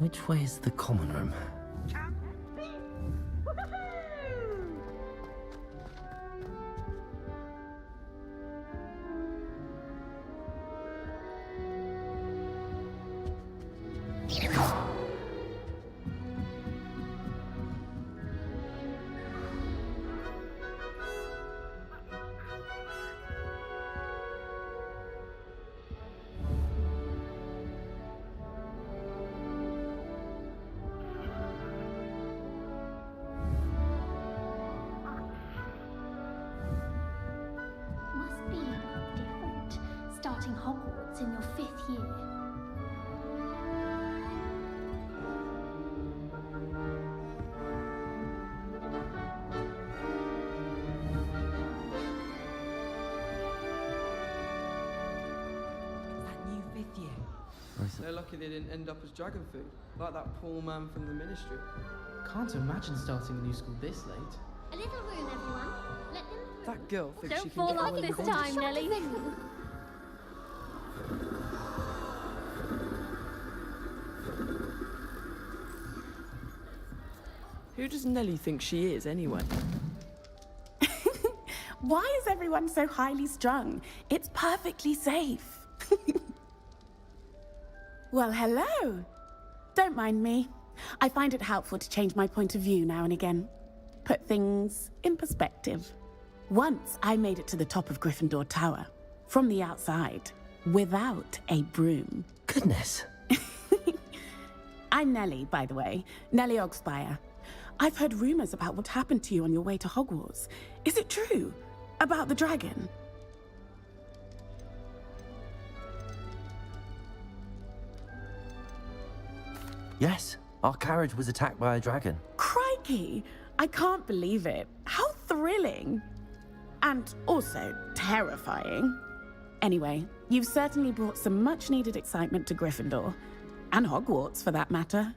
Which way is the common room? Must be different starting Hogwarts in your 5th year. That new 5th year. They're lucky they didn't end up as dragon food, like that poor man from the ministry. Can't imagine starting a new school this late. A little room, everyone. Let them through. That girl thinks she Don't can fall get off away this with time, Nelly. Who does Nelly think she is, anyway? Why is everyone so highly strung? It's perfectly safe. Well, hello. Don't mind me. I find it helpful to change my point of view now and again. Put things in perspective. Once I made it to the top of Gryffindor Tower, from the outside, without a broom. Goodness. I'm Nellie, by the way. Nellie Ogspire. I've heard rumors about what happened to you on your way to Hogwarts. Is it true? About the dragon? Yes, our carriage was attacked by a dragon. Crikey! I can't believe it. How thrilling! And also terrifying. Anyway, you've certainly brought some much-needed excitement to Gryffindor. And Hogwarts, for that matter.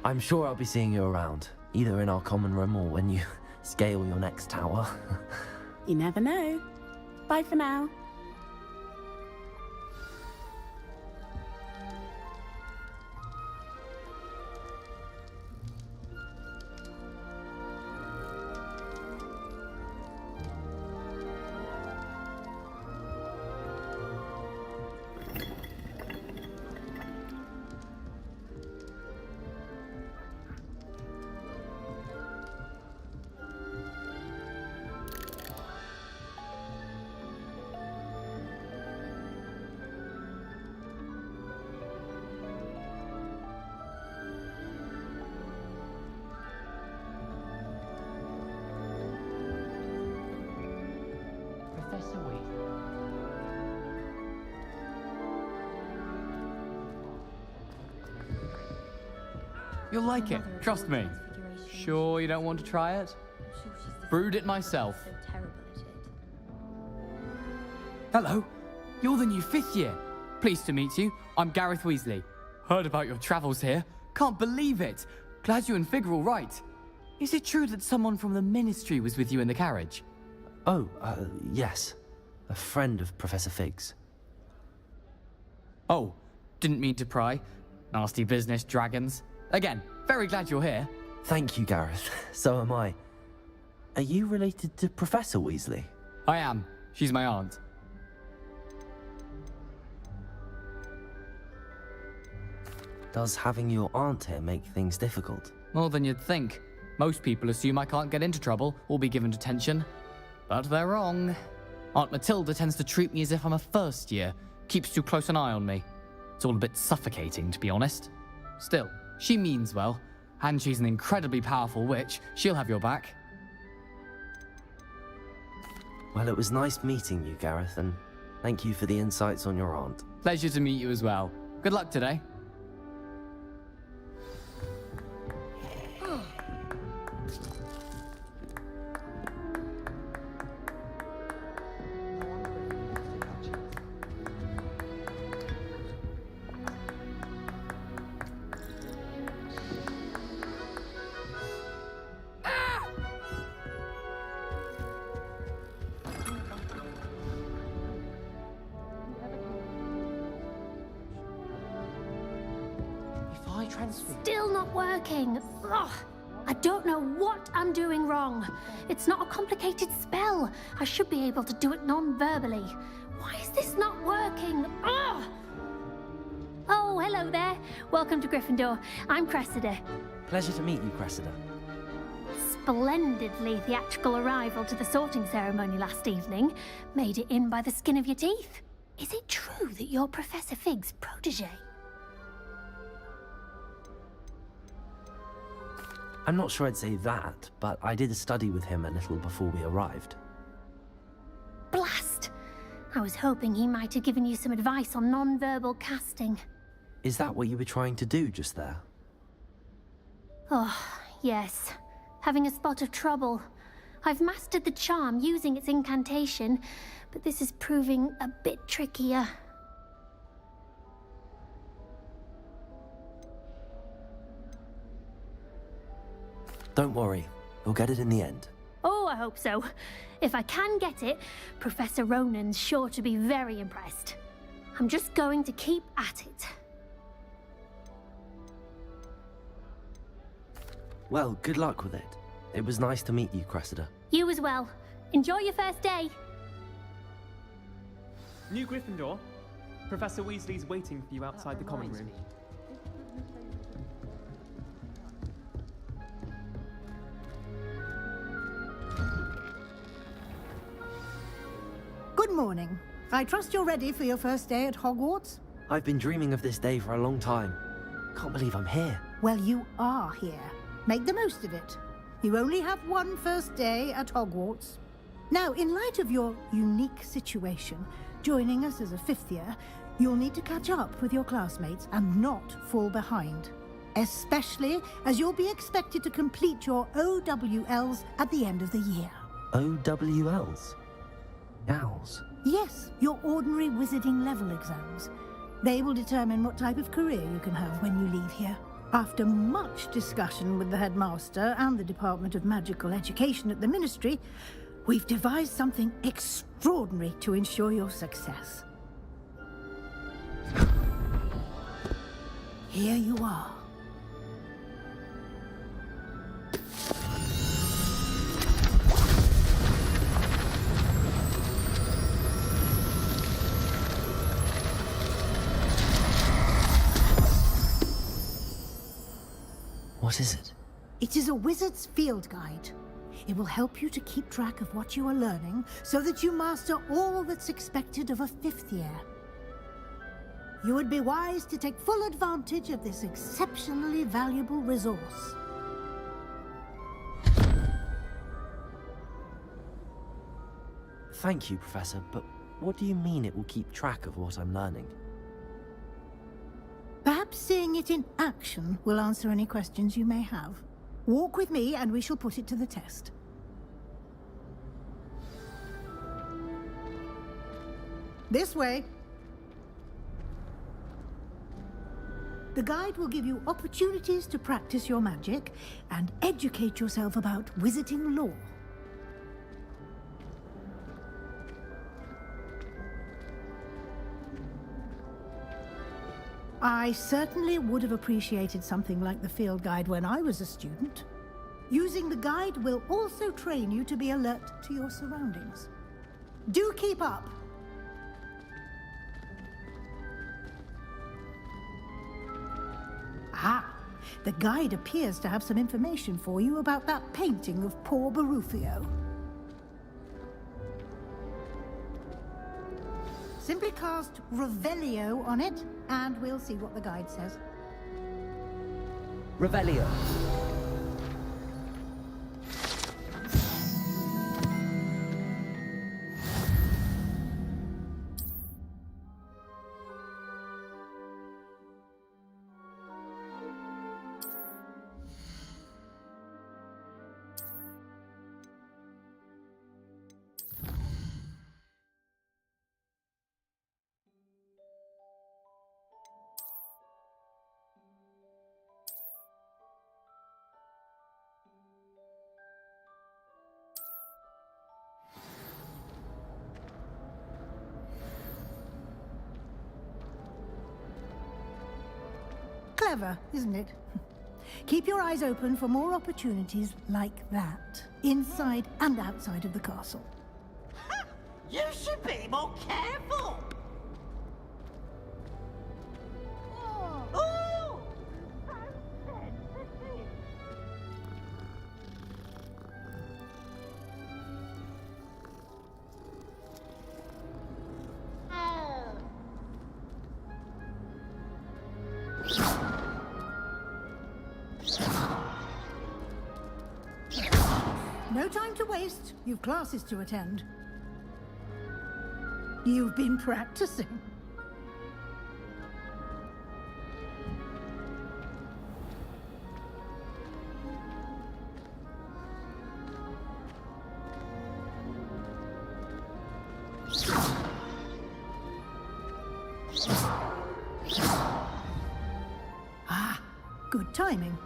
I'm sure I'll be seeing you around, either in our common room or when you scale your next tower. You never know. Bye for now. Professor Weasley. You'll like it, trust me. Sure you don't want to try it? Brewed it myself. Hello, you're the new 5th year. Pleased to meet you. I'm Gareth Weasley. Heard about your travels here. Can't believe it. Glad you and Fig are all right. Is it true that someone from the Ministry was with you in the carriage? Oh, yes. A friend of Professor Fig's. Oh, didn't mean to pry. Nasty business, dragons. Again, very glad you're here. Thank you, Gareth. So am I. Are you related to Professor Weasley? I am. She's my aunt. Does having your aunt here make things difficult? More than you'd think. Most people assume I can't get into trouble or be given detention. But they're wrong. Aunt Matilda tends to treat me as if I'm a first year, keeps too close an eye on me. It's all a bit suffocating, to be honest. Still, she means well, and she's an incredibly powerful witch. She'll have your back. Well, it was nice meeting you, Gareth, and thank you for the insights on your aunt. Pleasure to meet you as well. Good luck today. It's still not working. Ugh. I don't know what I'm doing wrong. It's not a complicated spell. I should be able to do it non-verbally. Why is this not working? Ugh. Oh, hello there. Welcome to Gryffindor. I'm Cressida. Pleasure to meet you, Cressida. Splendidly theatrical arrival to the sorting ceremony last evening. Made it in by the skin of your teeth. Is it true that you're Professor Fig's protege? I'm not sure I'd say that, but I did study with him a little before we arrived. Blast! I was hoping he might have given you some advice on non-verbal casting. Is that what you were trying to do just there? Oh, yes. Having a spot of trouble. I've mastered the charm using its incantation, but this is proving a bit trickier. Don't worry, we'll get it in the end. Oh, I hope so. If I can get it, Professor Ronan's sure to be very impressed. I'm just going to keep at it. Well, good luck with it. It was nice to meet you, Cressida. You as well. Enjoy your first day. New Gryffindor, Professor Weasley's waiting for you outside the common room. Good morning. I trust you're ready for your first day at Hogwarts? I've been dreaming of this day for a long time. Can't believe I'm here. Well, you are here. Make the most of it. You only have one first day at Hogwarts. Now, in light of your unique situation, joining us as a fifth year, you'll need to catch up with your classmates and not fall behind. Especially as you'll be expected to complete your OWLs at the end of the year. OWLs? Owls? Yes, your ordinary wizarding level exams. They will determine what type of career you can have when you leave here. After much discussion with the headmaster and the Department of Magical Education at the Ministry, we've devised something extraordinary to ensure your success. Here you are. What is it? It is a wizard's field guide. It will help you to keep track of what you are learning so that you master all that's expected of a fifth year. You would be wise to take full advantage of this exceptionally valuable resource. Thank you, Professor, but what do you mean it will keep track of what I'm learning? Perhaps seeing it in action will answer any questions you may have. Walk with me and we shall put it to the test. This way. The guide will give you opportunities to practice your magic and educate yourself about wizarding lore. I certainly would have appreciated something like the field guide when I was a student. Using the guide will also train you to be alert to your surroundings. Do keep up! Ah, the guide appears to have some information for you about that painting of poor Barufio. Simply cast Revelio on it, and we'll see what the guide says. Revelio. Clever, isn't it? Keep your eyes open for more opportunities like that, inside and outside of the castle. You should be more careful! Oh! No time to waste. You've classes to attend. You've been practicing. Ah, good timing.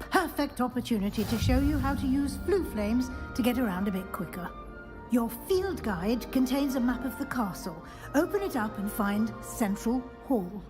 Perfect opportunity to show you how to use flue flames to get around a bit quicker. Your field guide contains a map of the castle. Open it up and find Central Hall.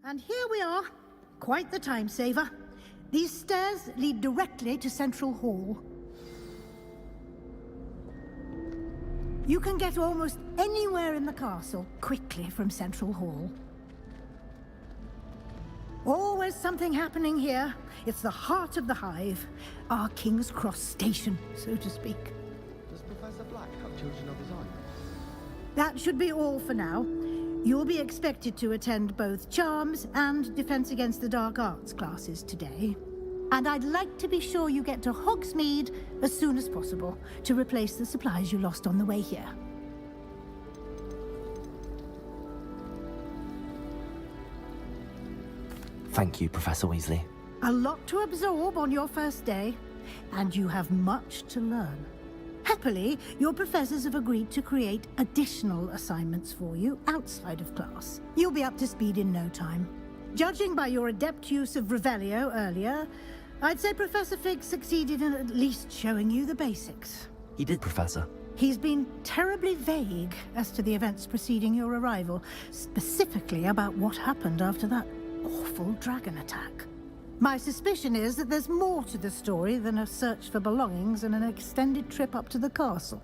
And here we are. Quite the time saver. These stairs lead directly to Central Hall. You can get almost anywhere in the castle quickly from Central Hall. Always something happening here. It's the heart of the Hive. Our King's Cross station, so to speak. Does Professor Black have children of his own? That should be all for now. You'll be expected to attend both Charms and Defense Against the Dark Arts classes today. And I'd like to be sure you get to Hogsmeade as soon as possible to replace the supplies you lost on the way here. Thank you, Professor Weasley. A lot to absorb on your first day, and you have much to learn. Happily, your professors have agreed to create additional assignments for you outside of class. You'll be up to speed in no time. Judging by your adept use of Revelio earlier, I'd say Professor Fig succeeded in at least showing you the basics. He did, Professor. He's been terribly vague as to the events preceding your arrival, specifically about what happened after that awful dragon attack. My suspicion is that there's more to the story than a search for belongings and an extended trip up to the castle.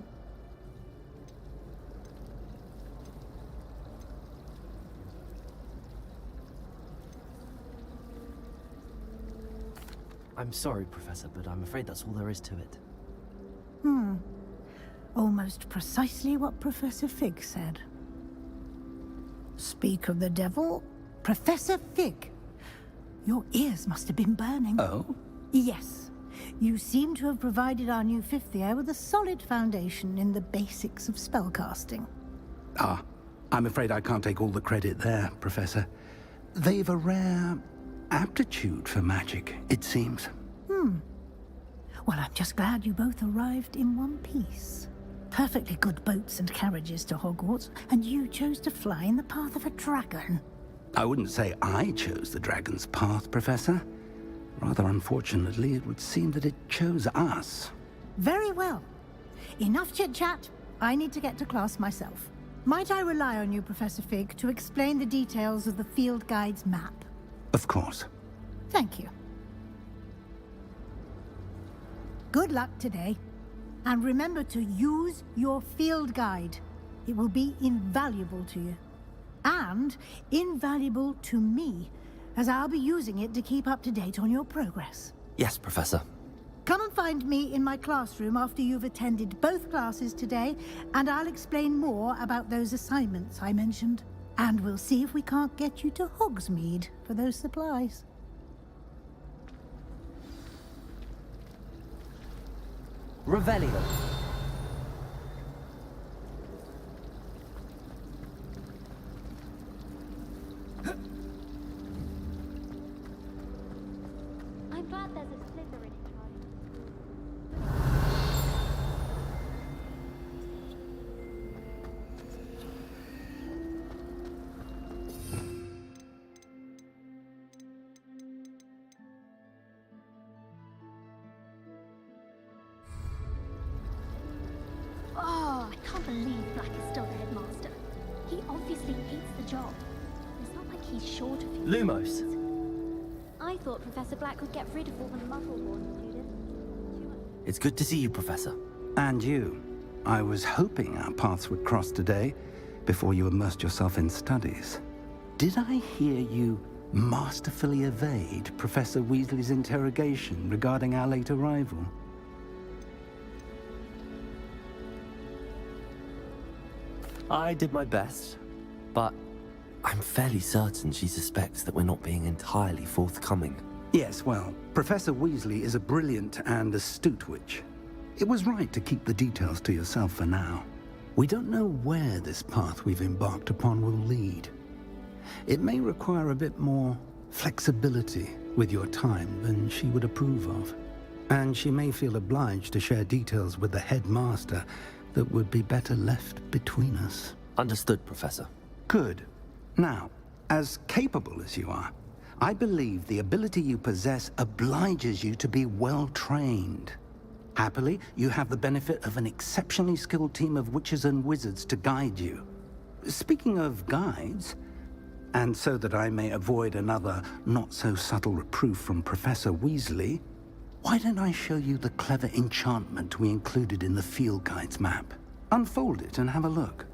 I'm sorry, Professor, but I'm afraid that's all there is to it. Almost precisely what Professor Fig said. Speak of the devil, Professor Fig. Your ears must have been burning. Oh? Yes. You seem to have provided our new fifth year with a solid foundation in the basics of spellcasting. Ah, I'm afraid I can't take all the credit there, Professor. They've a rare aptitude for magic, it seems. Well, I'm just glad you both arrived in one piece. Perfectly good boats and carriages to Hogwarts, and you chose to fly in the path of a dragon. I wouldn't say I chose the dragon's path, Professor. Rather unfortunately, it would seem that it chose us. Very well. Enough chit-chat. I need to get to class myself. Might I rely on you, Professor Fig, to explain the details of the field guide's map? Of course. Thank you. Good luck today. And remember to use your field guide. It will be invaluable to you. And invaluable to me, as I'll be using it to keep up to date on your progress. Yes, Professor. Come and find me in my classroom after you've attended both classes today, and I'll explain more about those assignments I mentioned. And we'll see if we can't get you to Hogsmeade for those supplies. Revelio. I'm glad there's a Slytherin in charge. Oh, I can't believe Black is still the headmaster. He obviously hates the job. It's not like he's short of you. Lumos. I thought Professor Black would get rid of all the Muggleborn students. It's good to see you, Professor. And you. I was hoping our paths would cross today, before you immersed yourself in studies. Did I hear you masterfully evade Professor Weasley's interrogation regarding our late arrival? I did my best, but I'm fairly certain she suspects that we're not being entirely forthcoming. Yes, well, Professor Weasley is a brilliant and astute witch. It was right to keep the details to yourself for now. We don't know where this path we've embarked upon will lead. It may require a bit more flexibility with your time than she would approve of. And she may feel obliged to share details with the headmaster that would be better left between us. Understood, Professor. Good. Now, as capable as you are, I believe the ability you possess obliges you to be well trained. Happily, you have the benefit of an exceptionally skilled team of witches and wizards to guide you. Speaking of guides, and so that I may avoid another not-so-subtle reproof from Professor Weasley, why don't I show you the clever enchantment we included in the field guide's map? Unfold it and have a look.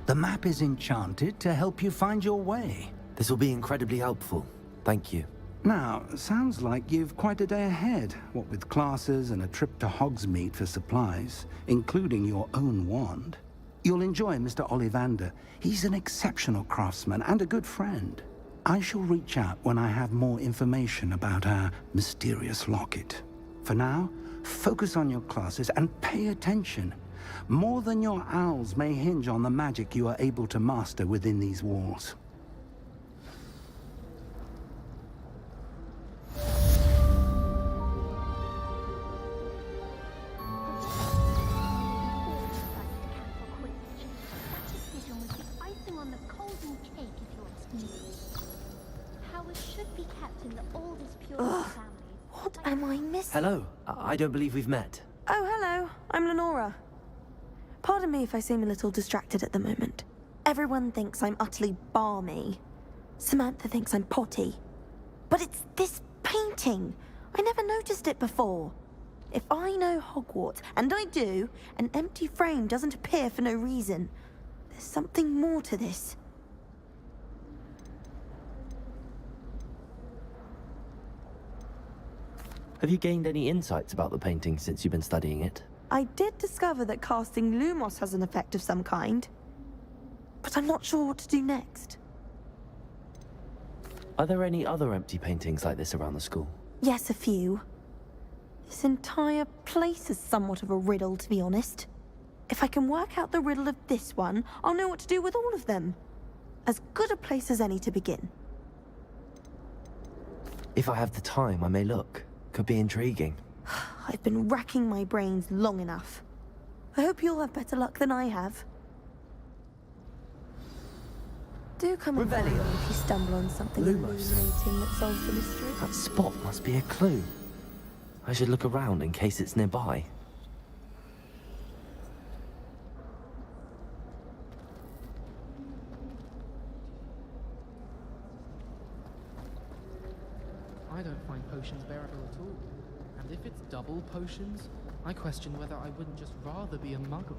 The map is enchanted to help you find your way. This will be incredibly helpful. Thank you. Now, sounds like you've quite a day ahead, what with classes and a trip to Hogsmeade for supplies, including your own wand. You'll enjoy Mr. Ollivander. He's an exceptional craftsman and a good friend. I shall reach out when I have more information about our mysterious locket. For now, focus on your classes and pay attention. More than your owls may hinge on the magic you are able to master within these walls. What am I missing? Hello. I don't believe we've met. Oh, hello. I'm Lenora. Pardon me if I seem a little distracted at the moment. Everyone thinks I'm utterly balmy. Samantha thinks I'm potty. But it's this painting. I never noticed it before. If I know Hogwarts, and I do, an empty frame doesn't appear for no reason. There's something more to this. Have you gained any insights about the painting since you've been studying it? I did discover that casting Lumos has an effect of some kind. But I'm not sure what to do next. Are there any other empty paintings like this around the school? Yes, a few. This entire place is somewhat of a riddle, to be honest. If I can work out the riddle of this one, I'll know what to do with all of them. As good a place as any to begin. If I have the time, I may look. Could be intriguing. I've been racking my brains long enough. I hope you'll have better luck than I have. Do come and find me if you stumble on something Lumos. illuminating that solves the mystery. That spot must be a clue. I should look around in case it's nearby. I don't find potions bearable at all. And if it's double potions, I question whether I wouldn't just rather be a muggle.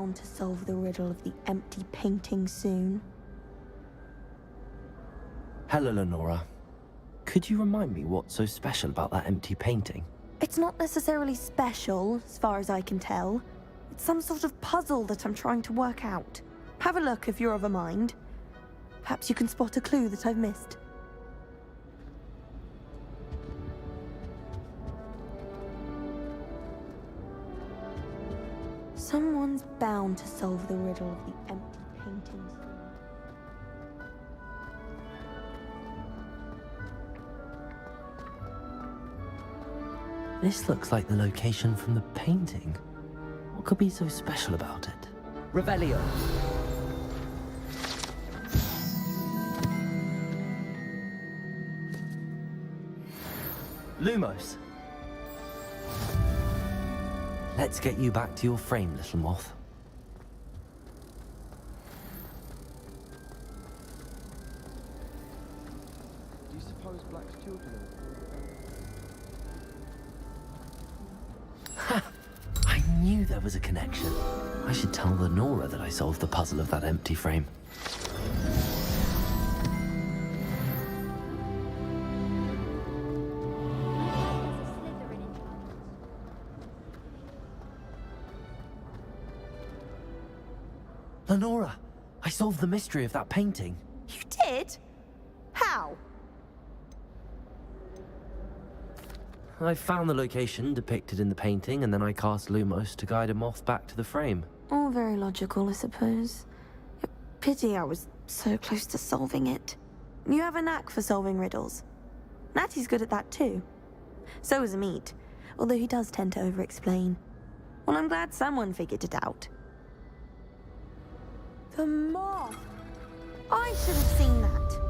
bound to solve the riddle of the empty painting soon. Hello, Lenora. Could you remind me what's so special about that empty painting? It's not necessarily special, as far as I can tell. It's some sort of puzzle that I'm trying to work out. Have a look if you're of a mind. Perhaps you can spot a clue that I've missed. Someone's bound to solve the riddle of the empty painting soon. This looks like the location from the painting. What could be so special about it? Revelio! Lumos! Let's get you back to your frame, little moth. Do you suppose Black's children are... I knew there was a connection. I should tell Lenora that I solved the puzzle of that empty frame. Lenora, I solved the mystery of that painting. You did? How? I found the location depicted in the painting, and then I cast Lumos to guide a moth back to the frame. All very logical, I suppose. Pity I was so close to solving it. You have a knack for solving riddles. Natty's good at that too. So is Amit, although he does tend to over-explain. Well, I'm glad someone figured it out. The moth! I should have seen that.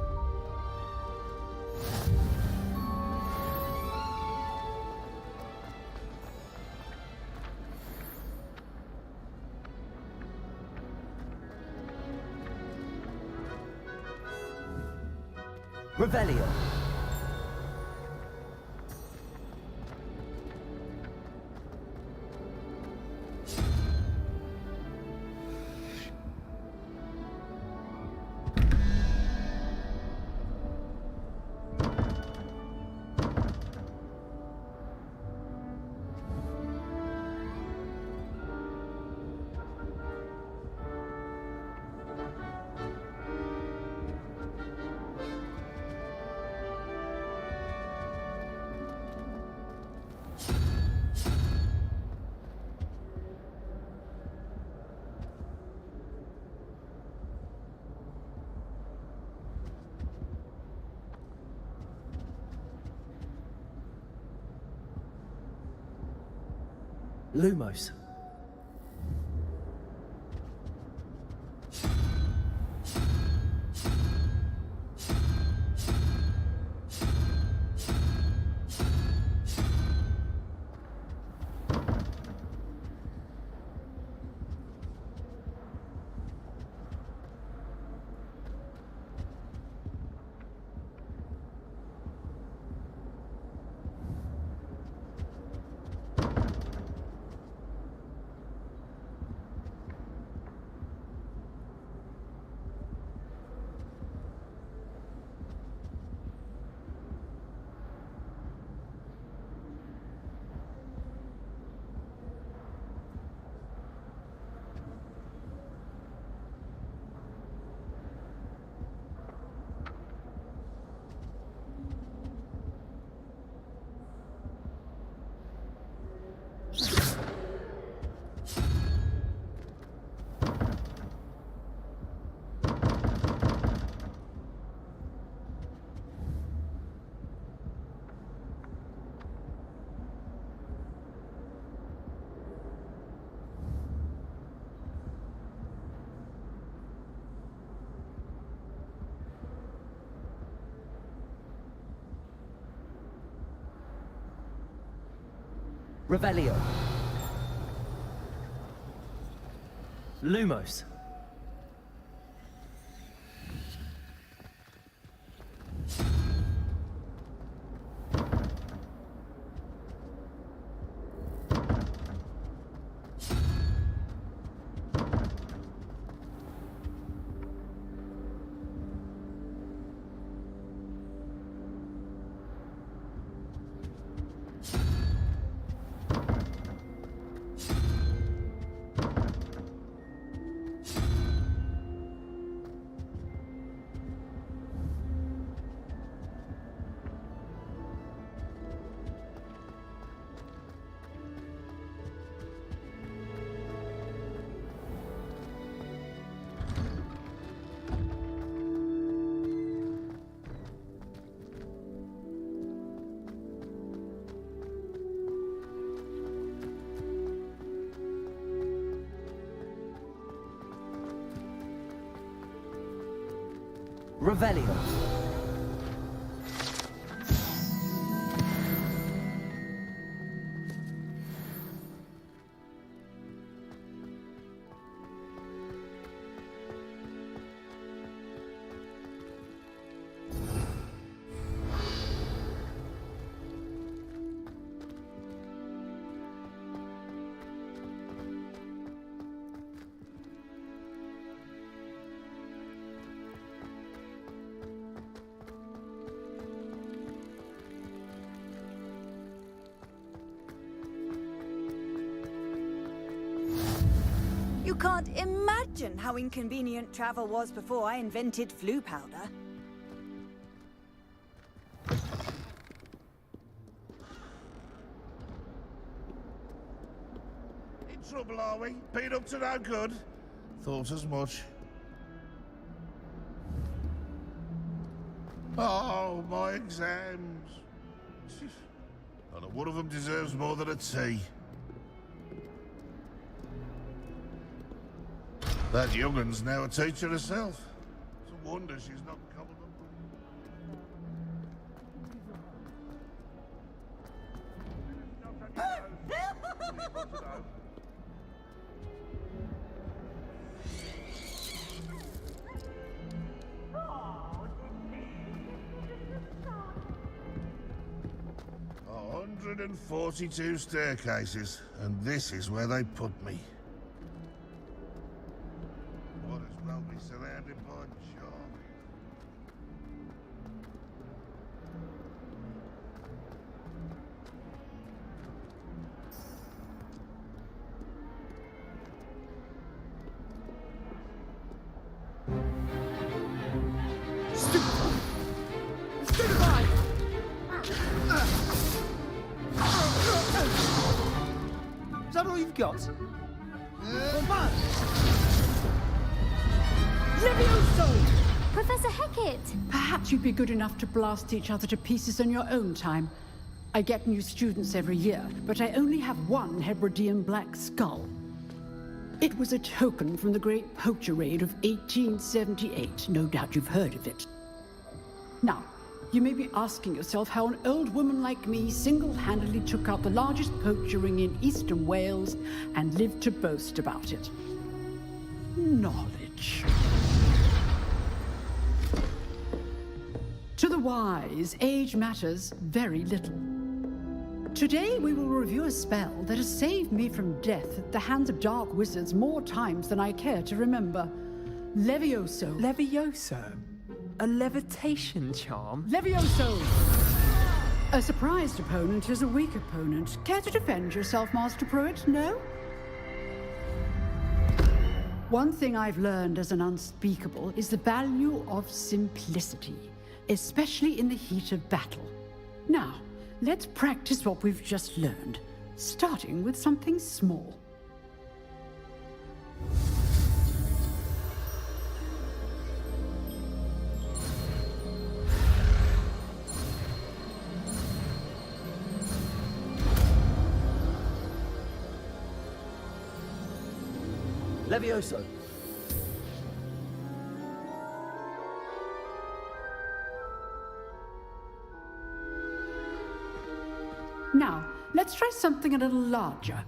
Revelio! Lumos. Revelio. Lumos. Revelio. You can't imagine how inconvenient travel was before I invented flu powder. In trouble, are we? Been up to no good? Thought as much. Oh, my exams. Not one of them deserves more than a tea. That young'un's now a teacher herself. It's a wonder she's not cobbled up. Oh, 142 staircases, and this is where they put me. What as well be surrounded by charming. Is that all you've got? Levioso! Professor Hecat! Perhaps you'd be good enough to blast each other to pieces in your own time. I get new students every year, but I only have one Hebridean black skull. It was a token from the Great Poacher Raid of 1878. No doubt you've heard of it. Now, you may be asking yourself how an old woman like me single-handedly took out the largest poacher ring in eastern Wales and lived to boast about it. Knowledge. To the wise, age matters very little. Today we will review a spell that has saved me from death at the hands of dark wizards more times than I care to remember. Levioso. Levioso? A levitation charm? Levioso! A surprised opponent is a weak opponent. Care to defend yourself, Master Pruitt? No? One thing I've learned as an unspeakable is the value of simplicity, especially in the heat of battle. Now, let's practice what we've just learned, starting with something small. Levioso. Now, let's try something a little larger.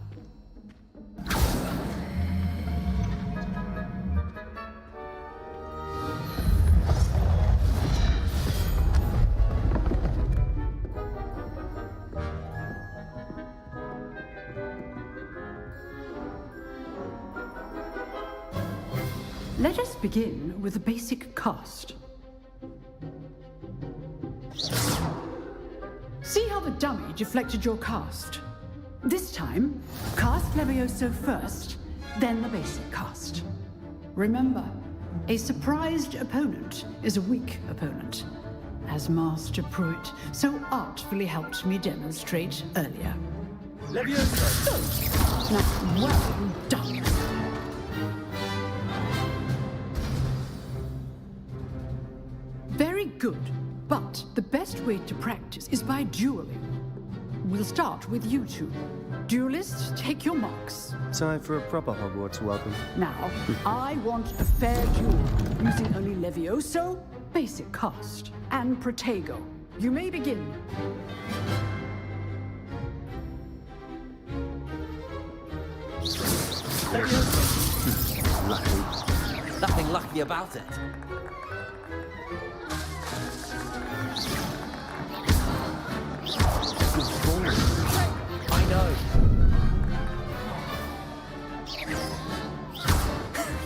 Let us begin with a basic cast. See how the dummy deflected your cast? This time, cast Levioso first, then the basic cast. Remember, a surprised opponent is a weak opponent, as Master Pruitt so artfully helped me demonstrate earlier. Levioso! Now, well done. Very good, but the best way to practice is by dueling. We'll start with you two. Duelists, take your marks. Time for a proper Hogwarts welcome. Now, I want a fair duel, using only Levioso basic cast, and Protego. You may begin. Lucky. Nothing lucky about it. I know.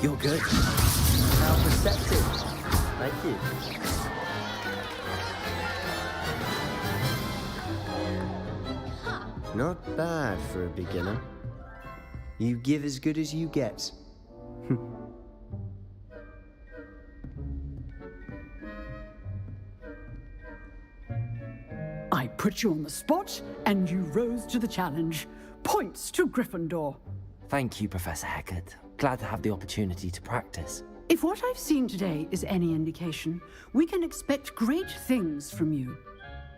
You're good. How perceptive. Thank you. Not bad for a beginner. You give as good as you get. I put you on the spot, and you rose to the challenge. Points to Gryffindor. Thank you, Professor Hecat. Glad to have the opportunity to practice. If what I've seen today is any indication, we can expect great things from you.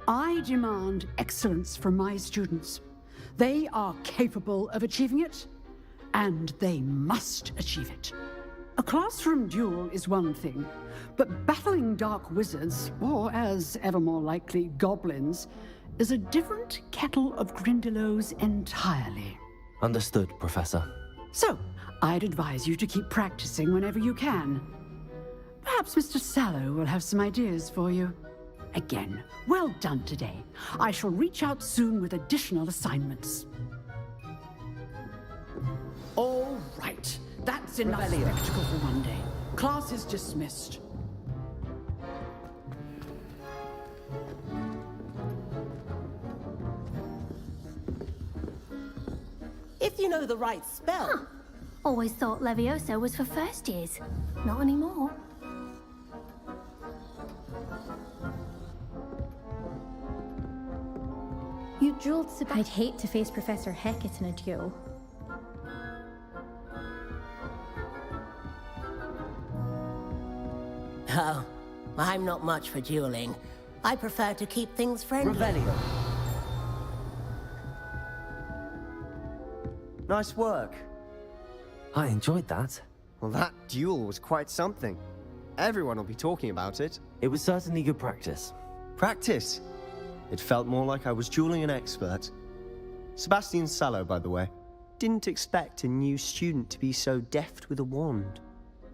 I demand excellence from my students. They are capable of achieving it, and they must achieve it. A classroom duel is one thing, but battling dark wizards, or as ever more likely, goblins, is a different kettle of Grindylows entirely. Understood, Professor. So, I'd advise you to keep practicing whenever you can. Perhaps Mr. Sallow will have some ideas for you. Again, well done today. I shall reach out soon with additional assignments. All right. That's enough spectacle for one day. Class is dismissed. If you know the right spell. Huh. Always thought Levioso was for first years. Not anymore. You dueled I'd hate to face Professor Hecat in a duel. Oh, I'm not much for dueling. I prefer to keep things friendly. Revelio. Nice work. I enjoyed that. Well, that duel was quite something. Everyone will be talking about it. It was certainly good practice. Practice? It felt more like I was dueling an expert. Sebastian Sallow, by the way. Didn't expect a new student to be so deft with a wand.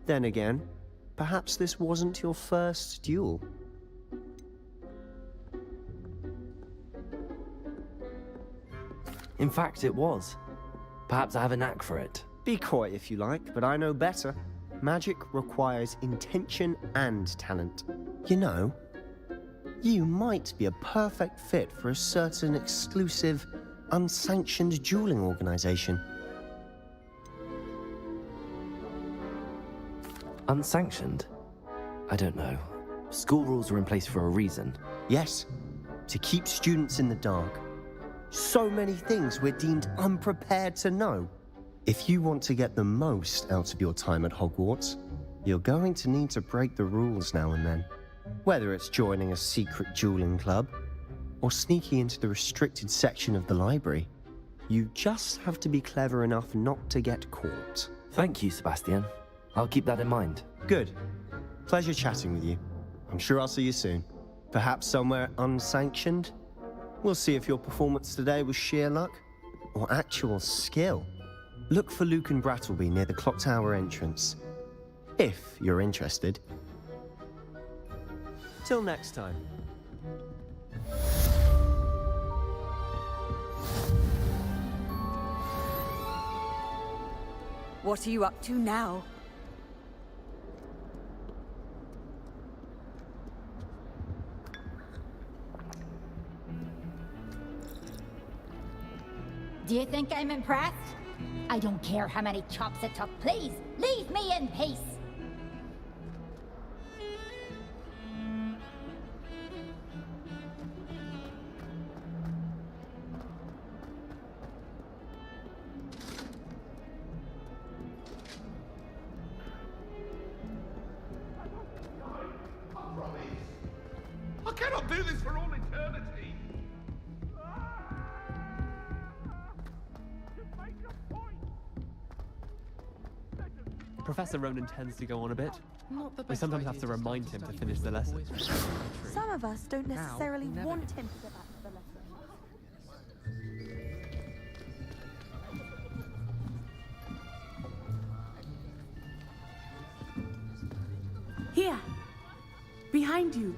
Then again, perhaps this wasn't your first duel. In fact, it was. Perhaps I have a knack for it. Be coy if you like, but I know better. Magic requires intention and talent. You know, you might be a perfect fit for a certain exclusive, unsanctioned dueling organization. Unsanctioned? I don't know. School rules are in place for a reason. Yes, to keep students in the dark. So many things we're deemed unprepared to know. If you want to get the most out of your time at Hogwarts, you're going to need to break the rules now and then. Whether it's joining a secret dueling club, or sneaking into the restricted section of the library, you just have to be clever enough not to get caught. Thank you, Sebastian. I'll keep that in mind. Good. Pleasure chatting with you. I'm sure I'll see you soon. Perhaps somewhere unsanctioned? We'll see if your performance today was sheer luck or actual skill. Look for Lucan Brattleby near the Clock Tower entrance, if you're interested. Till next time. What are you up to now? Do you think I'm impressed? I don't care how many chops it took. Please, leave me in peace. I cannot do this for all eternity. Professor Ronan tends to go on a bit. Not the We best sometimes idea have to remind him to study finish the with lesson. boys from the tree. Some of us don't Now, necessarily never. want him to go back to the lesson. Here, behind you.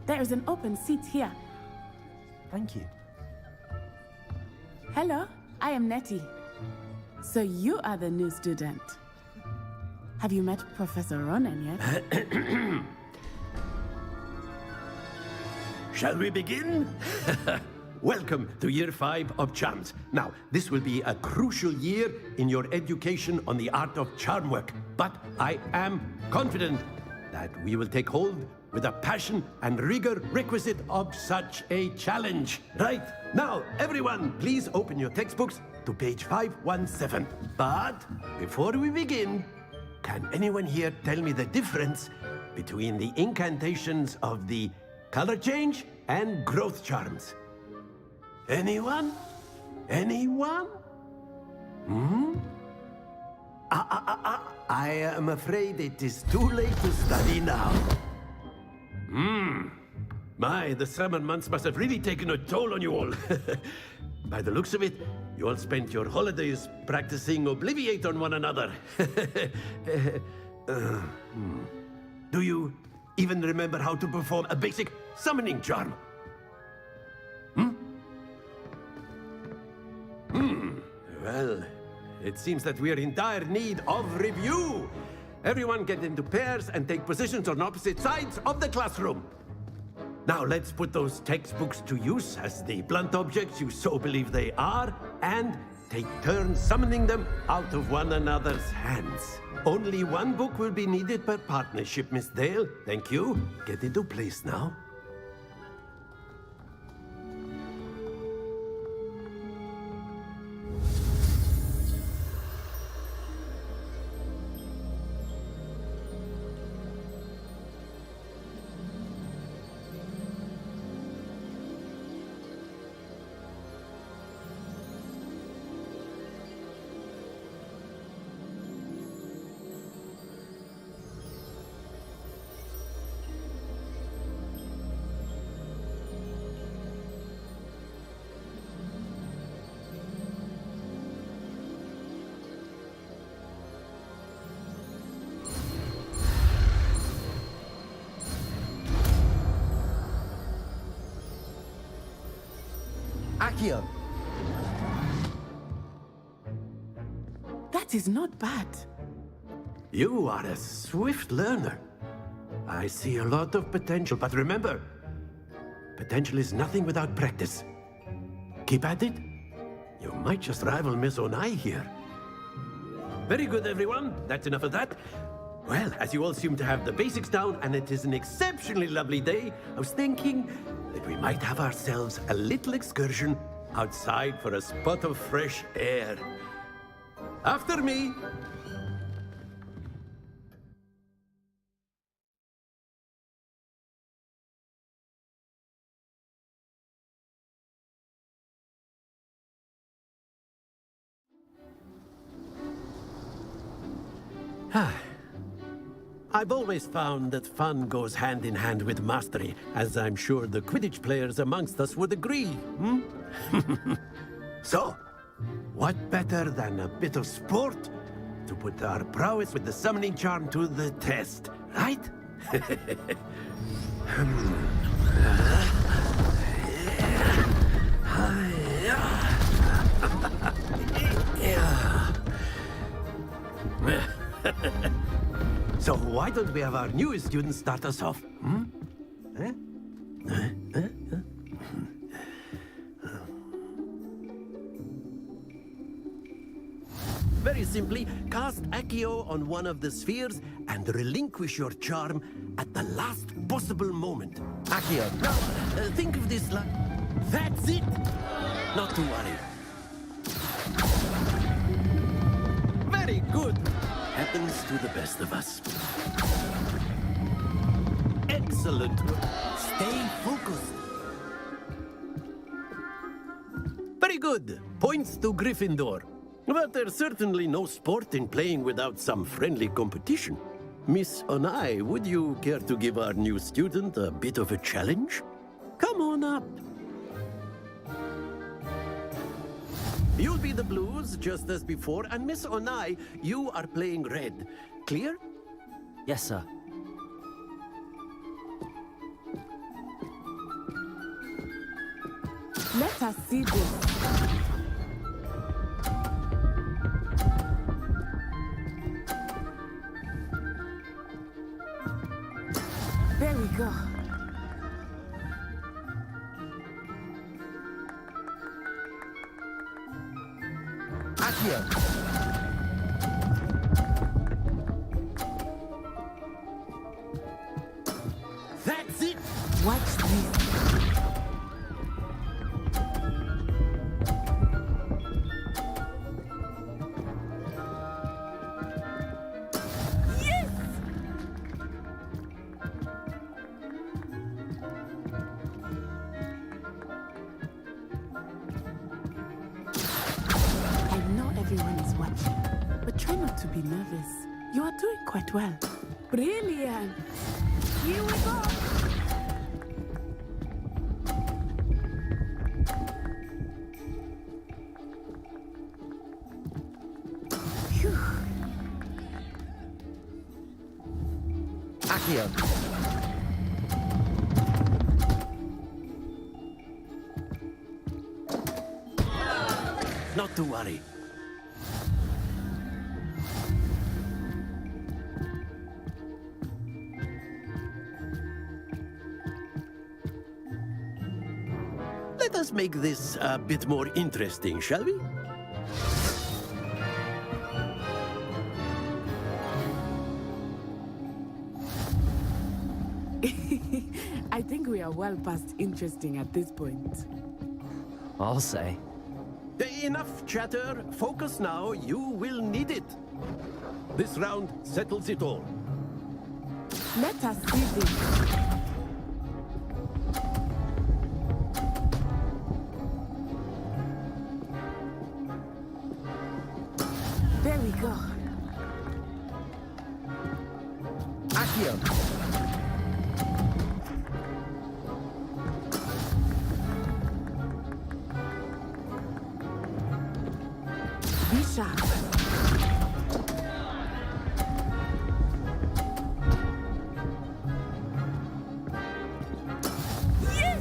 There is an open seat here. Thank you. Hello, I am Nettie. So you are the new student. Have you met Professor Ronan yet? Shall we begin? Welcome to Year 5 of Charms. Now, this will be a crucial year in your education on the art of charm work, but I am confident that we will take hold with the passion and rigor requisite of such a challenge. Right, now, everyone, please open your textbooks to page 517. But before we begin, can anyone here tell me the difference between the incantations of the color change and growth charms? Anyone? Anyone? I am afraid it is too late to study now. My, the summer months must have really taken a toll on you all. By the looks of it, you all spent your holidays practicing Obliviate on one another. Do you even remember how to perform a basic summoning charm? Well, it seems that we are in dire need of review. Everyone get into pairs and take positions on opposite sides of the classroom. Now let's put those textbooks to use as the blunt objects you so believe they are, and take turns summoning them out of one another's hands. Only one book will be needed per partnership, Miss Dale. Thank you. Get into place now. Accio! That is not bad. You are a swift learner. I see a lot of potential, but remember, potential is nothing without practice. Keep at it. You might just rival Miss Onai here. Very good, everyone. That's enough of that. Well, as you all seem to have the basics down, and it is an exceptionally lovely day, I was thinking that we might have ourselves a little excursion outside for a spot of fresh air. After me. I've always found that fun goes hand in hand with mastery, as I'm sure the Quidditch players amongst us would agree. So, what better than a bit of sport to put our prowess with the summoning charm to the test, right? So why don't we have our newest student start us off? Very simply, cast Accio on one of the spheres and relinquish your charm at the last possible moment. Accio. Now, think of this like... That's it! Not to worry. Very good. Happens to the best of us. Excellent. Stay focused. Very good. Points to Gryffindor. But there's certainly no sport in playing without some friendly competition. Miss Onai, would you care to give our new student a bit of a challenge? Come on up. You'll be the blues, just as before, and Miss Onai, you are playing red. Clear? Yes, sir. Let us see this. There we go. Accio. That's it! Watch this. Yes! I know everyone is watching, but try not to be nervous. You are doing quite well. Brilliant! Here we go! Phew. Accio. Not to worry. Let us make this a bit more interesting, shall we? I think we are well past interesting at this point. I'll say. Enough chatter. Focus now. You will need it. This round settles it all. Let us see this. There we go. Accio. Be sharp. Yes!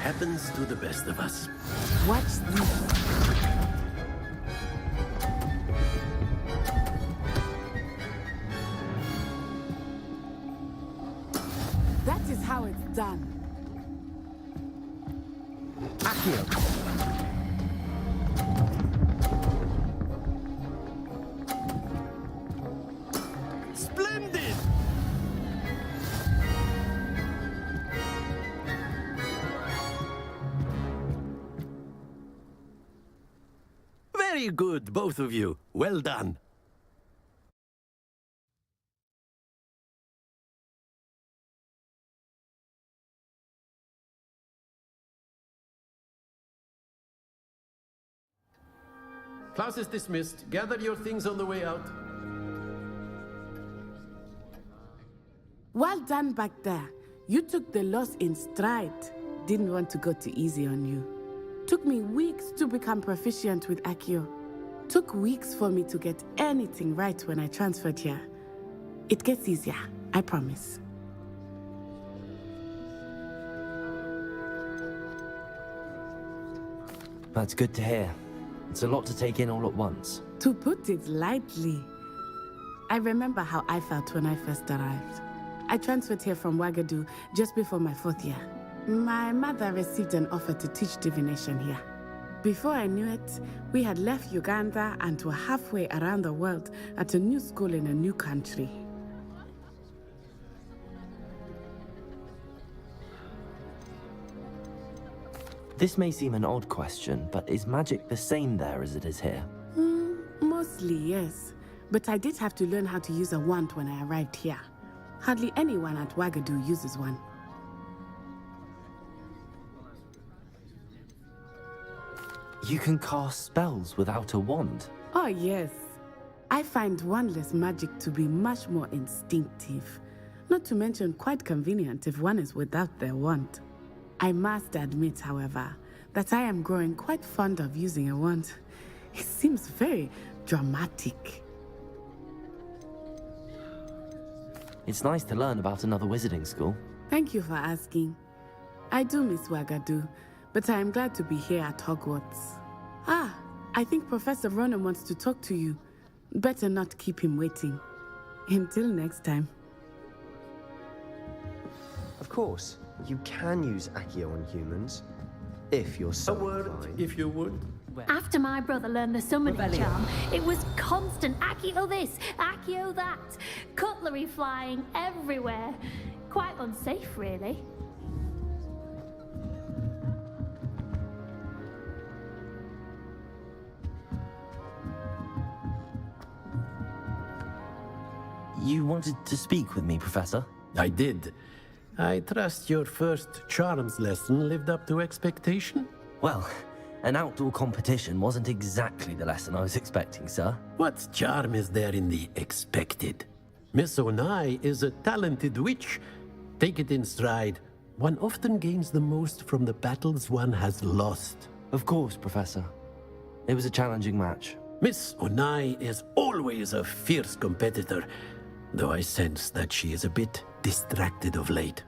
Happens to the best of us. Watch this. That is how it's done. Accio. Splendid! Very good, both of you. Well done. Class is dismissed. Gather your things on the way out. Well done back there. You took the loss in stride. Didn't want to go too easy on you. Took me weeks to become proficient with Accio. Took weeks for me to get anything right when I transferred here. It gets easier, I promise. That's good to hear. It's a lot to take in all at once. To put it lightly, I remember how I felt when I first arrived. I transferred here from Wagadu just before my 4th year. My mother received an offer to teach divination here. Before I knew it, we had left Uganda and were halfway around the world at a new school in a new country. This may seem an odd question, but is magic the same there as it is here? Mostly, yes. But I did have to learn how to use a wand when I arrived here. Hardly anyone at Wagadu uses one. You can cast spells without a wand? Oh, yes. I find wandless magic to be much more instinctive. Not to mention quite convenient if one is without their wand. I must admit, however, that I am growing quite fond of using a wand. It seems very dramatic. It's nice to learn about another wizarding school. Thank you for asking. I do miss Wagadu, but I am glad to be here at Hogwarts. Ah, I think Professor Ronen wants to talk to you. Better not keep him waiting. Until next time. Of course, you can use Accio on humans, if you're so A word, inclined. if you would. After my brother learned the summoning charm, it was constant Accio this, Accio that. Cutlery flying everywhere. Quite unsafe, really. You wanted to speak with me, Professor? I did. I trust your first charms lesson lived up to expectation? Well, an outdoor competition wasn't exactly the lesson I was expecting, sir. What charm is there in the expected? Miss Onai is a talented witch. Take it in stride. One often gains the most from the battles one has lost. Of course, Professor. It was a challenging match. Miss Onai is always a fierce competitor, though I sense that she is a bit distracted of late.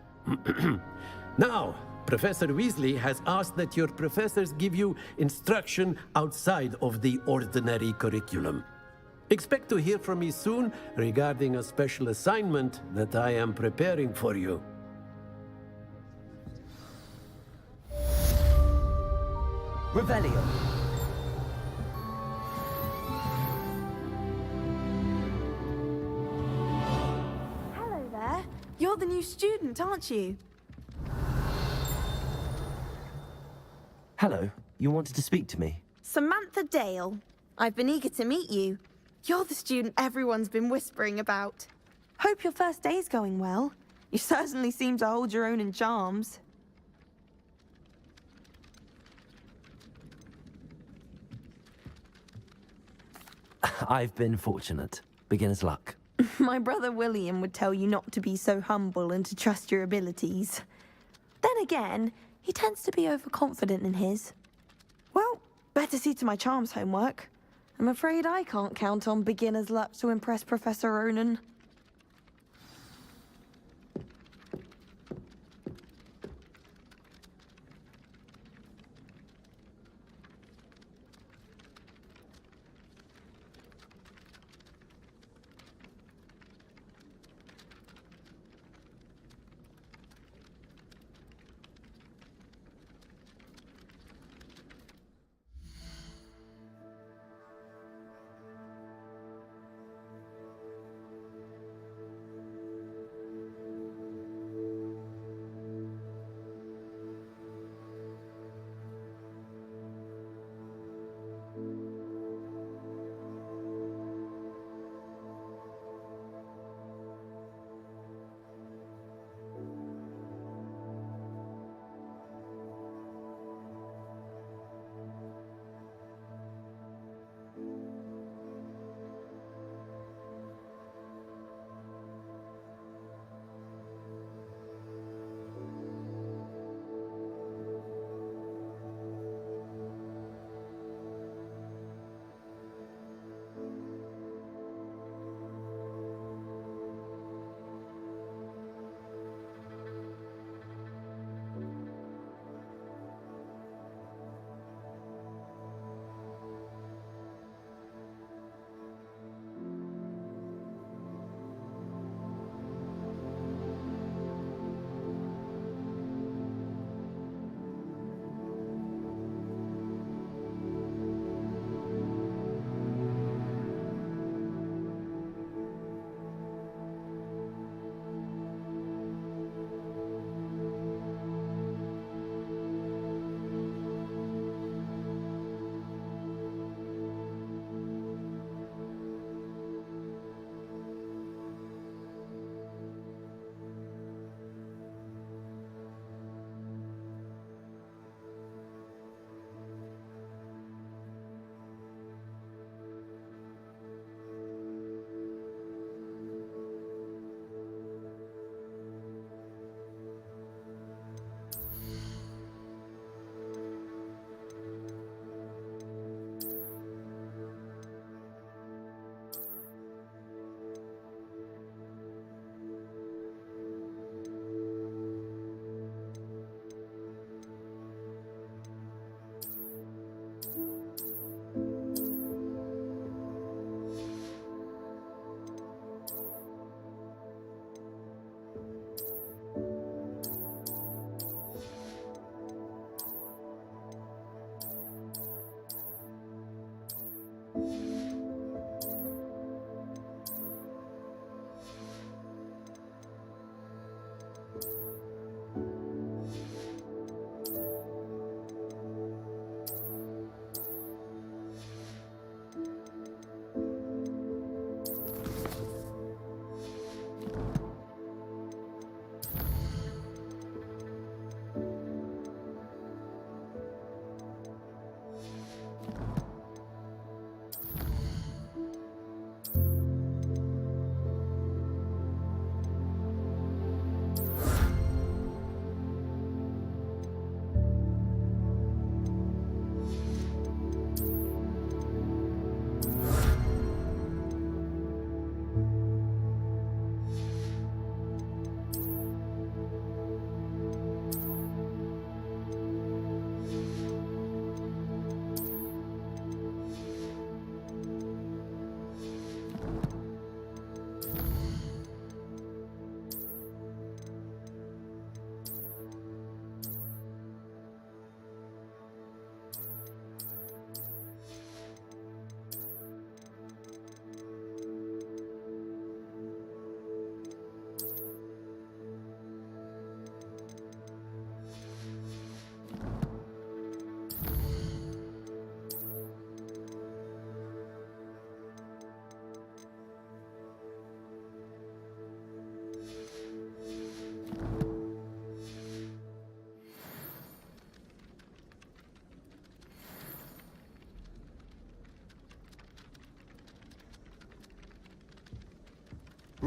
Now, Professor Weasley has asked that your professors give you instruction outside of the ordinary curriculum. Expect to hear from me soon regarding a special assignment that I am preparing for you. Revelio. Hello there. You're the new student, aren't you? Hello. You wanted to speak to me? Samantha Dale. I've been eager to meet you. You're the student everyone's been whispering about. Hope your first day's going well. You certainly seem to hold your own in charms. I've been fortunate. Beginner's luck. My brother William would tell you not to be so humble and to trust your abilities. Then again, he tends to be overconfident in his. Well, better see to my charms homework. I'm afraid I can't count on beginner's luck to impress Professor Ronen.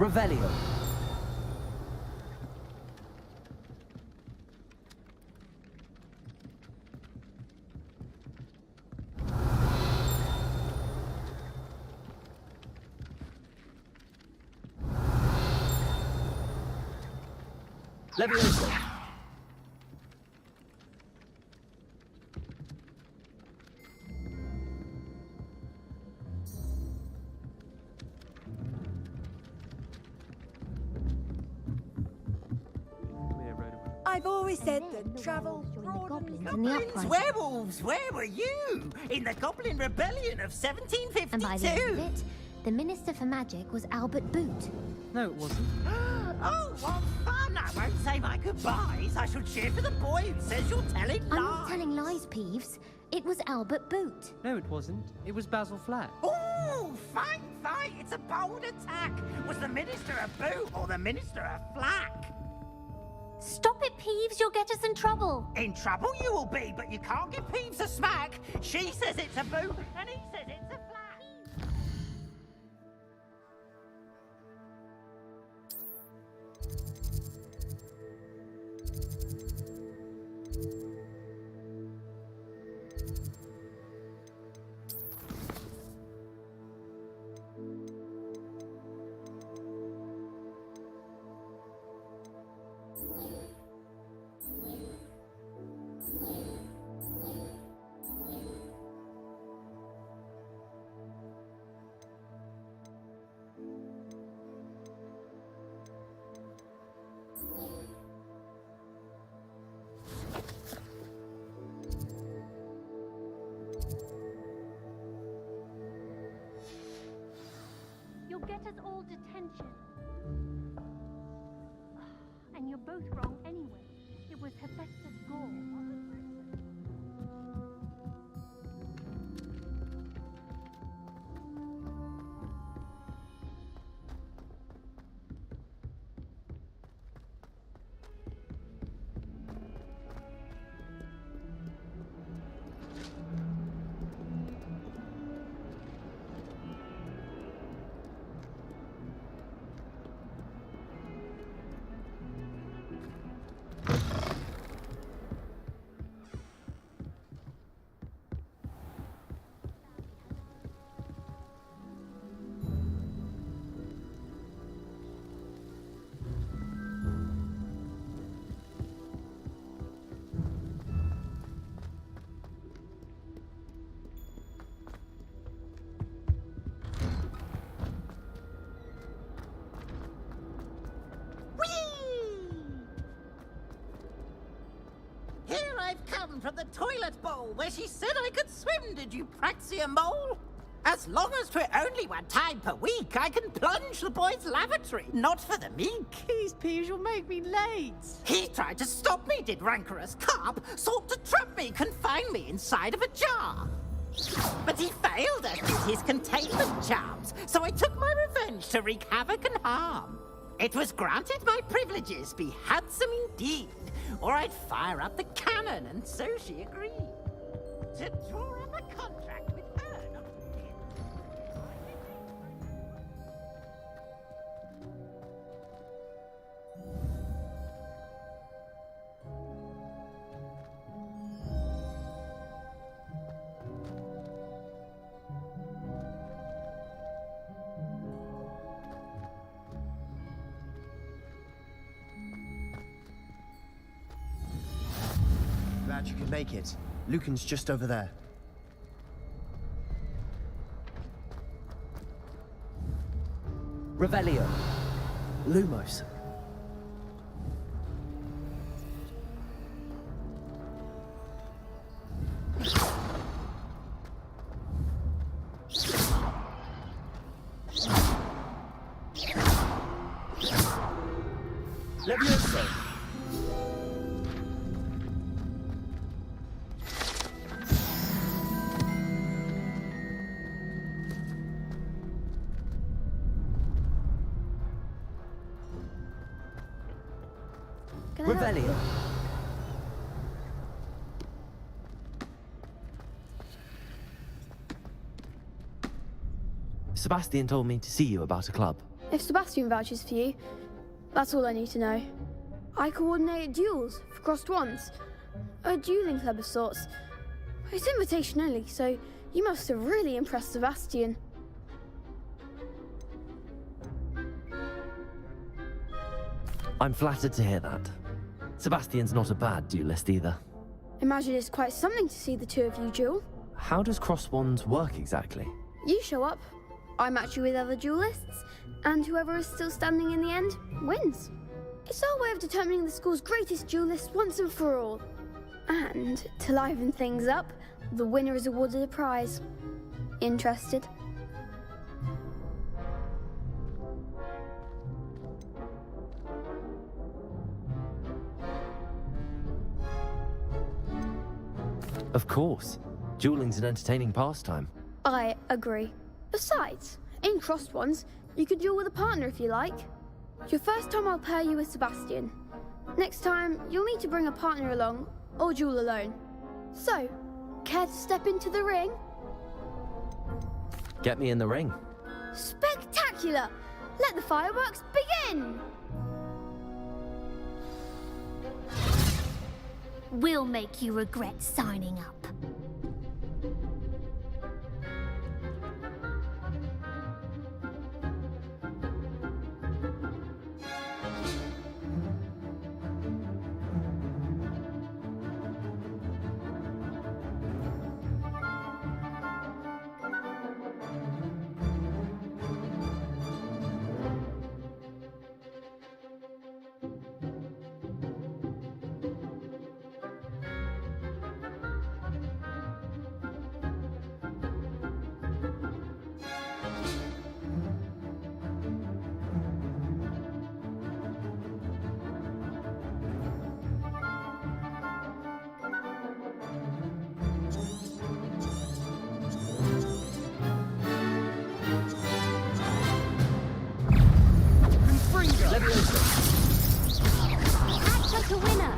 Revelio. Levioso. I've always said that travel broadens in the uprising. Werewolves, where were you? In the Goblin Rebellion of 1752? And by the end of it, the Minister for Magic was Albert Boot. No, it wasn't. Oh, what fun! I won't say my goodbyes. I shall cheer for the boy who says you're telling lies. I'm not telling lies, Peeves. It was Albert Boot. No, it wasn't. It was Basil Flack. Oh, fine fight. It's a bold attack. Was the Minister a boot or the Minister a flack? Stop it, Peeves. You'll get us in trouble. In trouble you will be, but you can't give Peeves a smack. She says it's a boot, and he says it's a flack. You'll get us all detention. And you're both wrong anyway. It was Hephaestus Gore. Here I've come from the toilet bowl where she said I could swim, did you Praxia mole? As long as 'twere only one time per week, I can plunge the boy's lavatory, not for the meek. Please, Peeves, you'll make me late. He tried to stop me, did rancorous carp, sought to trap me, confine me inside of a jar. But he failed at his containment charms, so I took my revenge to wreak havoc and harm. It was granted my privileges be handsome indeed, or I'd fire up the cannon, and so she agreed. To draw up a contract with her, not Glad you could make it. Lucan's just over there. Revelio. Lumos. Levioso. Revelio. Sebastian told me to see you about a club. If Sebastian vouches for you, that's all I need to know. I coordinate duels for crossed wands. A dueling club of sorts. It's invitation only, so you must have really impressed Sebastian. I'm flattered to hear that. Sebastian's not a bad duelist either. Imagine it's quite something to see the two of you duel. How does cross wands work exactly? You show up, I match you with other duelists, and whoever is still standing in the end wins. It's our way of determining the school's greatest duelist once and for all. And to liven things up, the winner is awarded a prize. Interested? Of course. Dueling's an entertaining pastime. I agree. Besides, in crossed ones, you could duel with a partner if you like. Your first time I'll pair you with Sebastian. Next time, you'll need to bring a partner along, or duel alone. So, care to step into the ring? Get me in the ring. Spectacular! Let the fireworks begin! We'll make you regret signing up. Act like a winner.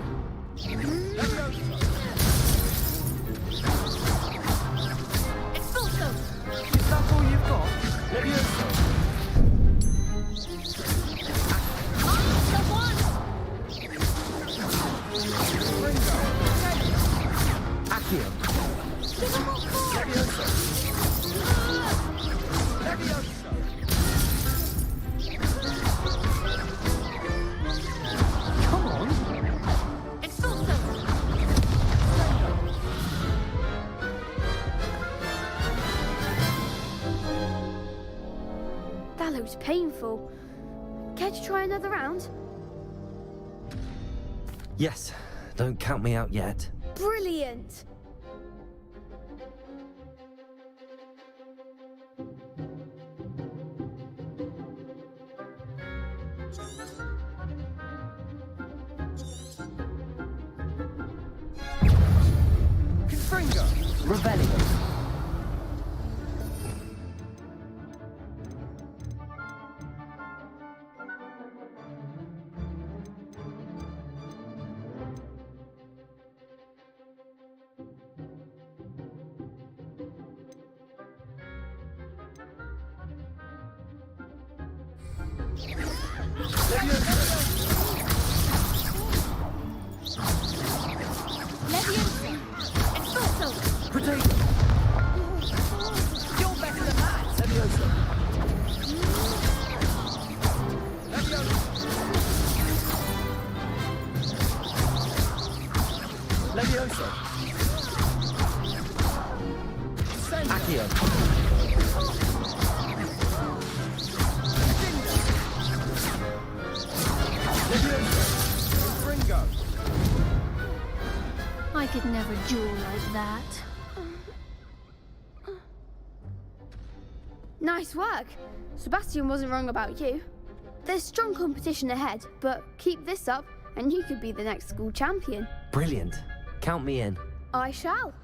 Expulso. Is that all you've got? Levioso. The one. Accio. Give him more force. Levioso. Levioso. Come on. Expulso. That looks painful. Care to try another round? Yes. Don't count me out yet. Brilliant! Confringo. Revelio. Levioso. Expulso. Potato. You're better than that. Levioso. Levioso. Accio. Confringo. I could never duel like that. Nice work! Sebastian wasn't wrong about you. There's strong competition ahead, but keep this up and you could be the next school champion. Brilliant. Count me in. I shall.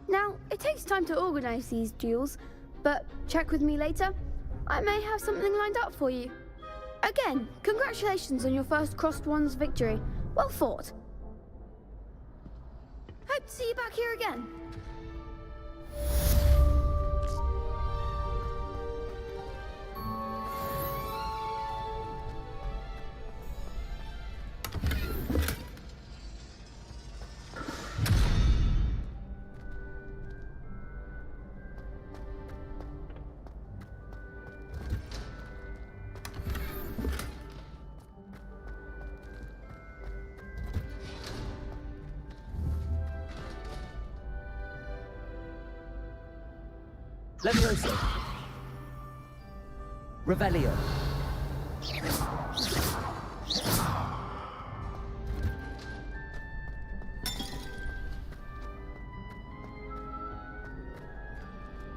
Now, it takes time to organise these duels, but check with me later. I may have something lined up for you. Again, congratulations on your first Crossed Wands victory. Well fought. Hope to see you back here again. Levioso. Revelio.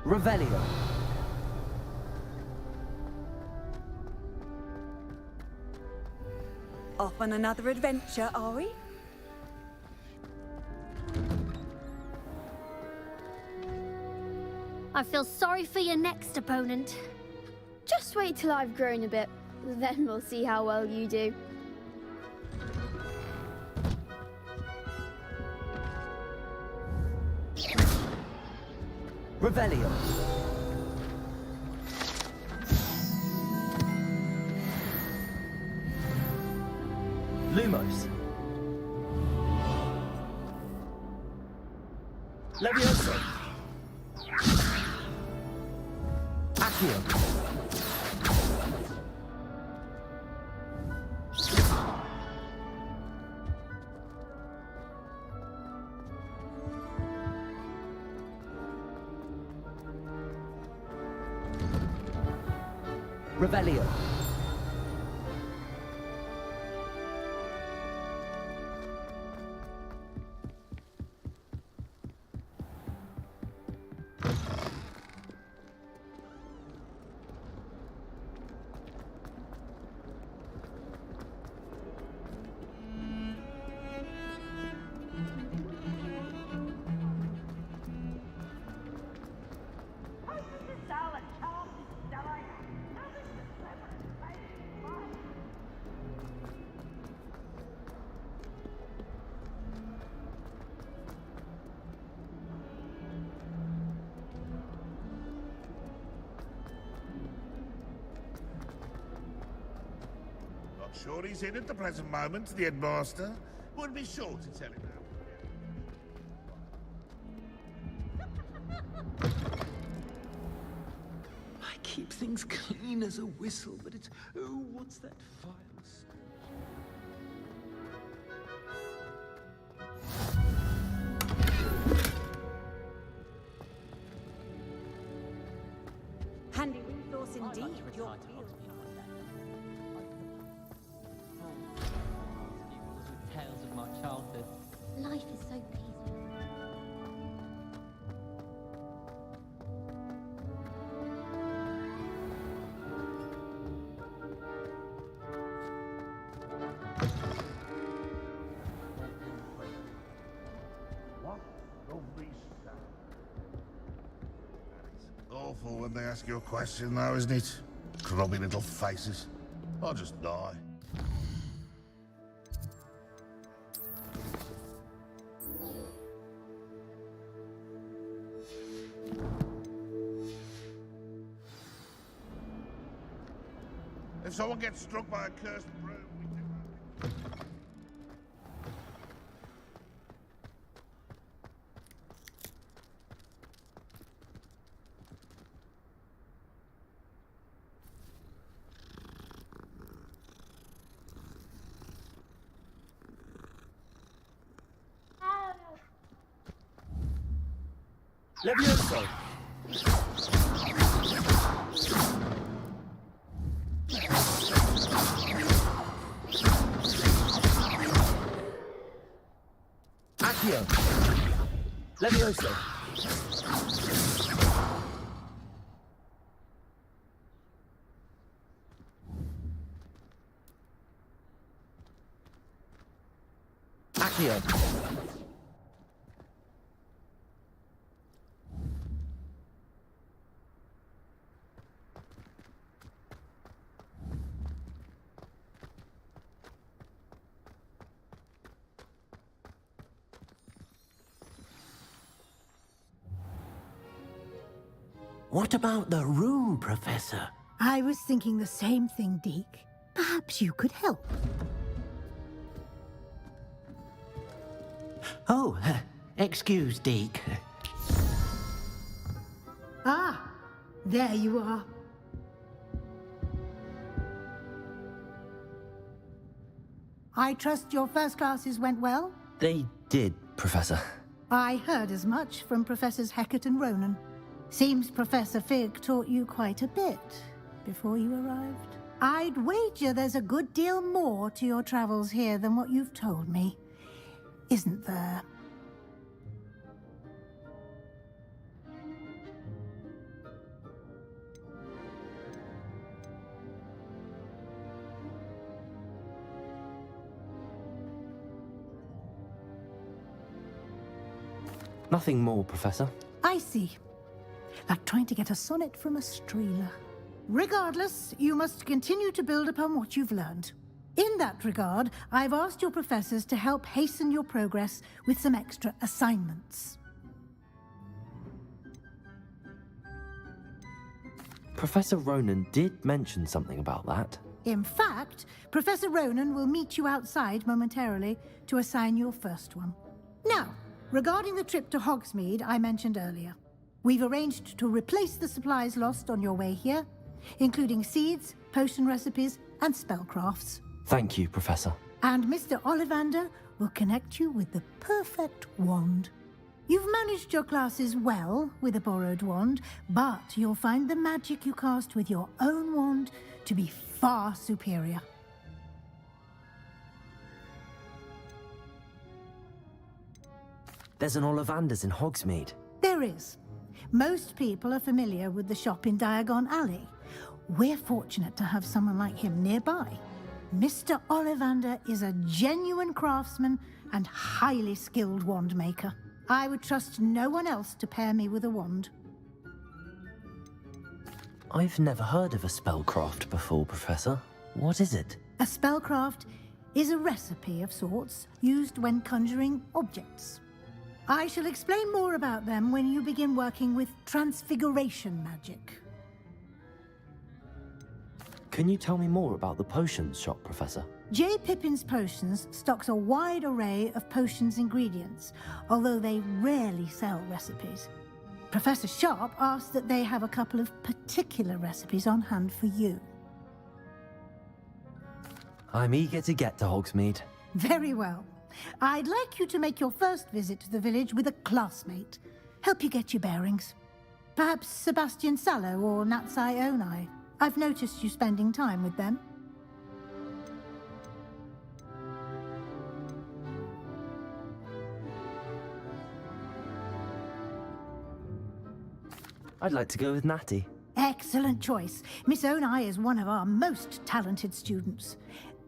Revelio. Off on another adventure, are we? I feel sorry for your next opponent. Just wait till I've grown a bit. Then we'll see how well you do. Revelio. Lumos. Levioso. Accio. Revelio. Sure he's in at the present moment, the headmaster. Would be sure to tell him that. I keep things clean as a whistle, but it's... Oh, what's that file? Handy resource indeed. Your Tales of my childhood. Life is so peaceful. What lovely sound. Awful when they ask you a question, though, isn't it? Grubby little faces. I'll just die. If someone gets struck by a cursed broom, we do... Levioso. Accio. Levioso. Accio. What about the room, Professor? I was thinking the same thing, Deke. Perhaps you could help. Oh, excuse, Deke. Ah, there you are. I trust your first classes went well? They did, Professor. I heard as much from Professors Hecat and Ronan. Seems Professor Fig taught you quite a bit before you arrived. I'd wager there's a good deal more to your travels here than what you've told me, isn't there? Nothing more, Professor. I see. Like trying to get a sonnet from a streeler. Regardless, you must continue to build upon what you've learned. In that regard, I've asked your professors to help hasten your progress with some extra assignments. Professor Ronan did mention something about that. In fact, Professor Ronan will meet you outside momentarily to assign your first one. Now, regarding the trip to Hogsmeade I mentioned earlier, we've arranged to replace the supplies lost on your way here, including seeds, potion recipes, and spellcrafts. Thank you, Professor. And Mr. Ollivander will connect you with the perfect wand. You've managed your classes well with a borrowed wand, but you'll find the magic you cast with your own wand to be far superior. There's an Ollivander's in Hogsmeade. There is. Most people are familiar with the shop in Diagon Alley. We're fortunate to have someone like him nearby. Mr. Ollivander is a genuine craftsman and highly skilled wand maker. I would trust no one else to pair me with a wand. I've never heard of a spellcraft before, Professor. What is it? A spellcraft is a recipe of sorts used when conjuring objects. I shall explain more about them when you begin working with transfiguration magic. Can you tell me more about the potions shop, Professor? J. Pippin's Potions stocks a wide array of potions ingredients, although they rarely sell recipes. Professor Sharp asked that they have a couple of particular recipes on hand for you. I'm eager to get to Hogsmeade. Very well. I'd like you to make your first visit to the village with a classmate. Help you get your bearings. Perhaps Sebastian Sallow or Natsai Onai. I've noticed you spending time with them. I'd like to go with Natty. Excellent choice. Miss Onai is one of our most talented students.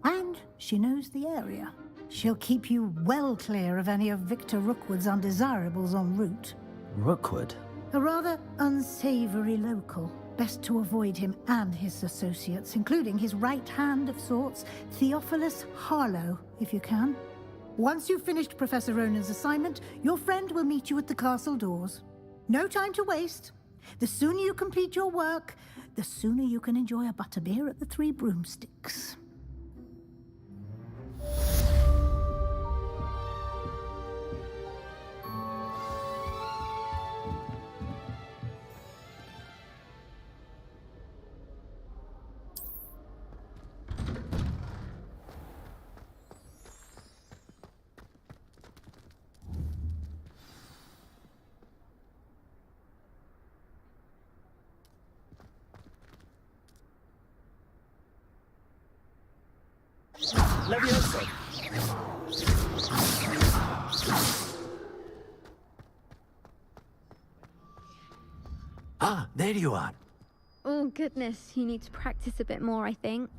And she knows the area. She'll keep you well clear of any of Victor Rookwood's undesirables en route. Rookwood? A rather unsavory local. Best to avoid him and his associates, including his right hand of sorts, Theophilus Harlow, if you can. Once you've finished Professor Ronan's assignment, your friend will meet you at the castle doors. No time to waste. The sooner you complete your work, the sooner you can enjoy a butterbeer at the Three Broomsticks. Levioso! Ah, there you are. Oh goodness, you need to practice a bit more, I think.